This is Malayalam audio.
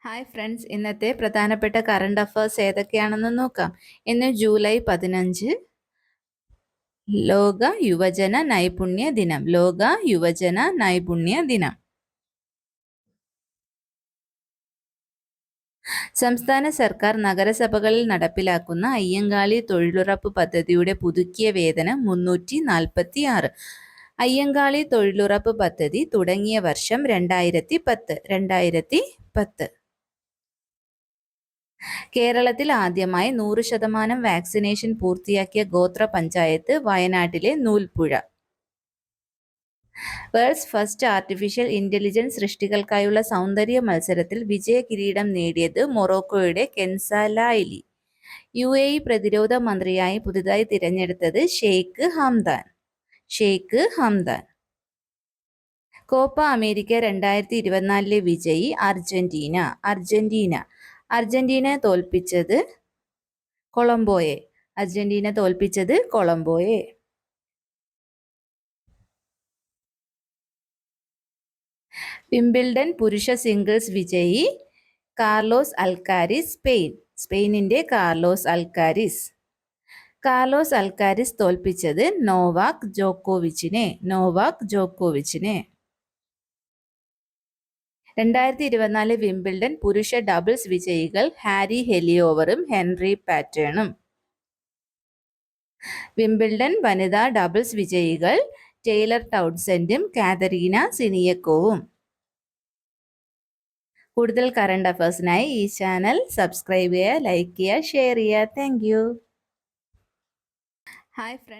ഹായ് ഫ്രണ്ട്സ്, ഇന്നത്തെ പ്രധാനപ്പെട്ട കറണ്ട് അഫയേഴ്സ് ഏതൊക്കെയാണെന്ന് നോക്കാം. ഇന്ന് ജൂലൈ 15 ലോക യുവജന നൈപുണ്യ ദിനം. ലോക യുവജന നൈപുണ്യ ദിനം. സംസ്ഥാന സർക്കാർ നഗരസഭകളിൽ നടപ്പിലാക്കുന്ന അയ്യങ്കാളി തൊഴിലുറപ്പ് പദ്ധതിയുടെ പുതുക്കിയ വേതനം 346. അയ്യങ്കാളി തൊഴിലുറപ്പ് പദ്ധതി തുടങ്ങിയ വർഷം 2010. കേരളത്തിൽ ആദ്യമായി 100% വാക്സിനേഷൻ പൂർത്തിയാക്കിയ ഗോത്ര പഞ്ചായത്ത് വയനാട്ടിലെ Noolpuzha. World's first artificial intelligence സൃഷ്ടികൾക്കായുള്ള സൗന്ദര്യ മത്സരത്തിൽ വിജയ കിരീടം നേടിയത് മൊറോക്കോയുടെ കെൻസാലായിലി. UAE പ്രതിരോധ മന്ത്രിയായി പുതുതായി തിരഞ്ഞെടുത്തത് ഷെയ്ഖ് ഹംദാൻ. കോപ്പ അമേരിക്ക 2024 വിജയി അർജന്റീന തോൽപ്പിച്ചത് കൊളംബോയെ. വിംബിൾഡൺ പുരുഷ സിംഗിൾസ് വിജയി കാർലോസ് അൽക്കാരിസ്, സ്പെയിനിന്റെ കാർലോസ് അൽക്കാരിസ് തോൽപ്പിച്ചത് നോവാക് ജോക്കോവിച്ചിനെ. 2024 വിംബിൾഡൺ പുരുഷ ഡബിൾസ് വിജയികൾ ഹാരി ഹെലിയോവറും ഹെൻറി പാറ്റേണും. വിംബിൾഡൺ വനിതാ ഡബിൾസ് വിജയികൾ ടെയ്ലർ ടൗൺസെൻഡും കാതരീന സിനിയക്കോവും. കൂടുതൽ കറണ്ട് അഫയേഴ്സിനായി ഈ ചാനൽ സബ്സ്ക്രൈബ് ചെയ്യുക, ലൈക്ക് ചെയ്യുക, ഷെയർ ചെയ്യുക. Thank you. Hi friends.